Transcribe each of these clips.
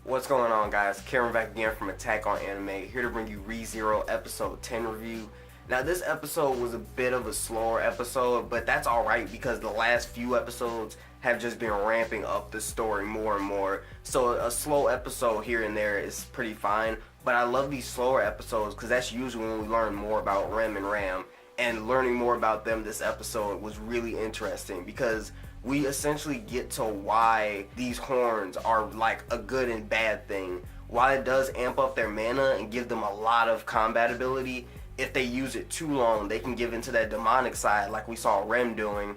What's going on, guys? Karen back again from Attack on Anime, here to bring you ReZero episode 10 review. Now this episode was a bit of a slower episode, but that's alright because the last few episodes have just been ramping up the story more and more. So a slow episode here and there is pretty fine, but I love these slower episodes because that's usually when we learn more about Rem and Ram. And learning more about them this episode was really interesting because we essentially get to why these horns are like a good and bad thing. While it does amp up their mana and give them a lot of combat ability, if they use it too long, they can give into that demonic side like we saw Rem doing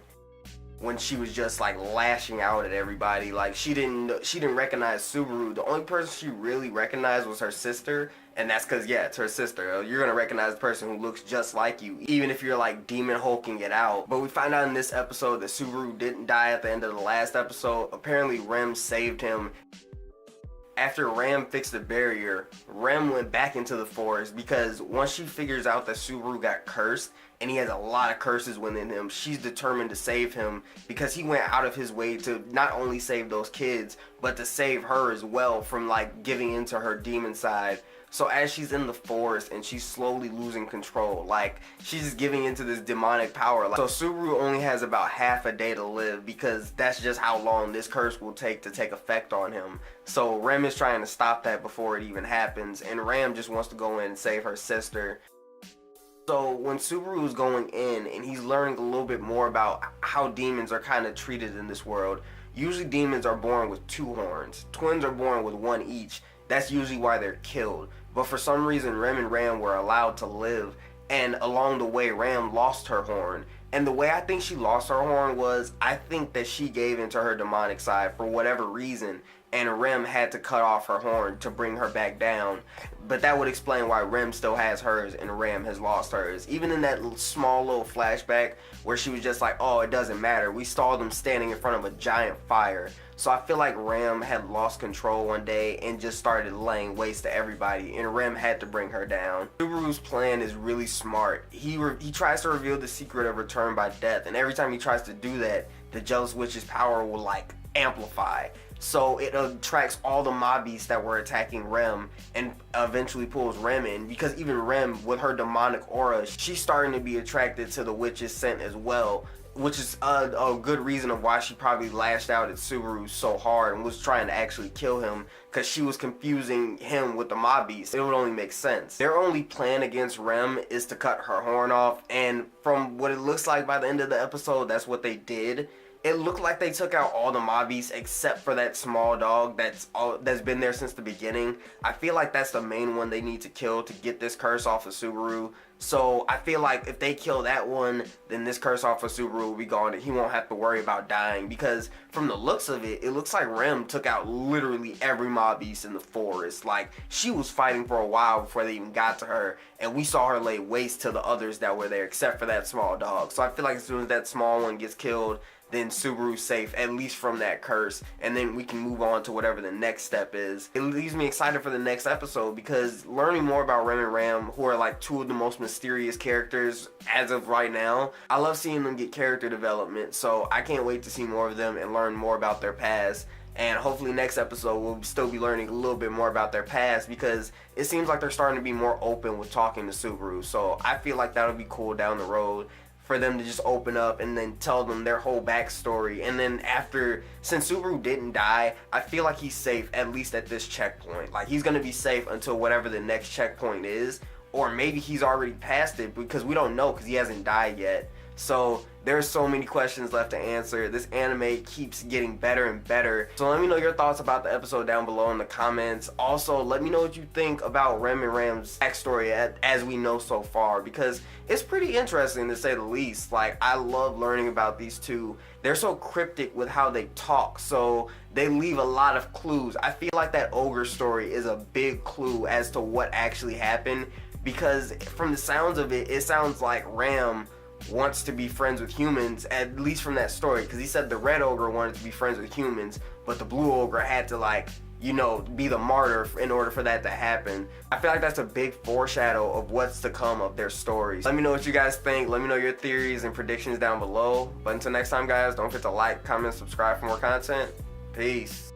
when she was just like lashing out at everybody. Like she didn't recognize Subaru. The only person she really recognized was her sister, and that's because, yeah, it's her sister. You're gonna recognize the person who looks just like you, even if you're like demon hulking it out. But we find out in this episode that Subaru didn't die at the end of the last episode. Apparently Rem saved him. After Ram fixed the barrier, Rem went back into the forest because once she figures out that Subaru got cursed and he has a lot of curses within him, she's determined to save him because he went out of his way to not only save those kids, but to save her as well from like giving into her demon side. So as she's in the forest and she's slowly losing control, like she's just giving into this demonic power. So Subaru only has about half a day to live because that's just how long this curse will take to take effect on him. So Rem is trying to stop that before it even happens, and Ram just wants to go in and save her sister. So when Subaru is going in and he's learning a little bit more about how demons are kind of treated in this world, usually demons are born with two horns. Twins are born with one each. That's usually why they're killed. But for some reason, Rem and Ram were allowed to live, and along the way, Ram lost her horn. And the way I think she lost her horn was, I think that she gave into her demonic side for whatever reason, and Rem had to cut off her horn to bring her back down. But that would explain why Rem still has hers and Ram has lost hers. Even in that small little flashback where she was just like, oh, it doesn't matter. We saw them standing in front of a giant fire. So I feel like Ram had lost control one day and just started laying waste to everybody, and Rem had to bring her down. Subaru's plan is really smart. He tries to reveal the secret of return by death, and every time he tries to do that, the Jealous Witch's power will like amplify. So it attracts all the mob beasts that were attacking Rem and eventually pulls Rem in, because even Rem, with her demonic aura, she's starting to be attracted to the witch's scent as well, which is a good reason of why she probably lashed out at Subaru so hard and was trying to actually kill him, because she was confusing him with the mob beast. It would only make sense. Their only plan against Rem is to cut her horn off, and from what it looks like by the end of the episode, that's what they did. It looked like they took out all the mob beasts except for that small dog that's been there since the beginning. I feel like that's the main one they need to kill to get this curse off of Subaru. So I feel like if they kill that one, then this curse off of Subaru will be gone and he won't have to worry about dying, because from the looks of it, it looks like Rem took out literally every mob beast in the forest. Like, she was fighting for a while before they even got to her, and we saw her lay waste to the others that were there except for that small dog. So I feel like as soon as that small one gets killed, then Subaru's safe, at least from that curse, and then we can move on to whatever the next step is. It leaves me excited for the next episode because learning more about Rem and Ram, who are like two of the most mysterious characters as of right now, I love seeing them get character development, so I can't wait to see more of them and learn more about their past. And hopefully next episode we'll still be learning a little bit more about their past, because it seems like they're starting to be more open with talking to Subaru, so I feel like that'll be cool down the road for them to just open up and then tell them their whole backstory. And then after, since Subaru didn't die, I feel like he's safe, at least at this checkpoint. Like, he's gonna be safe until whatever the next checkpoint is, or maybe he's already past it, because we don't know, because he hasn't died yet. So there's so many questions left to answer. This anime keeps getting better and better. So let me know your thoughts about the episode down below in the comments. Also, let me know what you think about Rem and Ram's backstory as we know so far, because it's pretty interesting to say the least. Like, I love learning about these two. They're so cryptic with how they talk, so they leave a lot of clues. I feel like that ogre story is a big clue as to what actually happened, because from the sounds of it, it sounds like Ram wants to be friends with humans, at least from that story, because he said the red ogre wanted to be friends with humans, but the blue ogre had to, like, you know, be the martyr in order for that to happen. I feel like that's a big foreshadow of what's to come of their stories. Let me know what you guys think. Let me know your theories and predictions down below. But until next time, guys, don't forget to like, comment, subscribe for more content. Peace.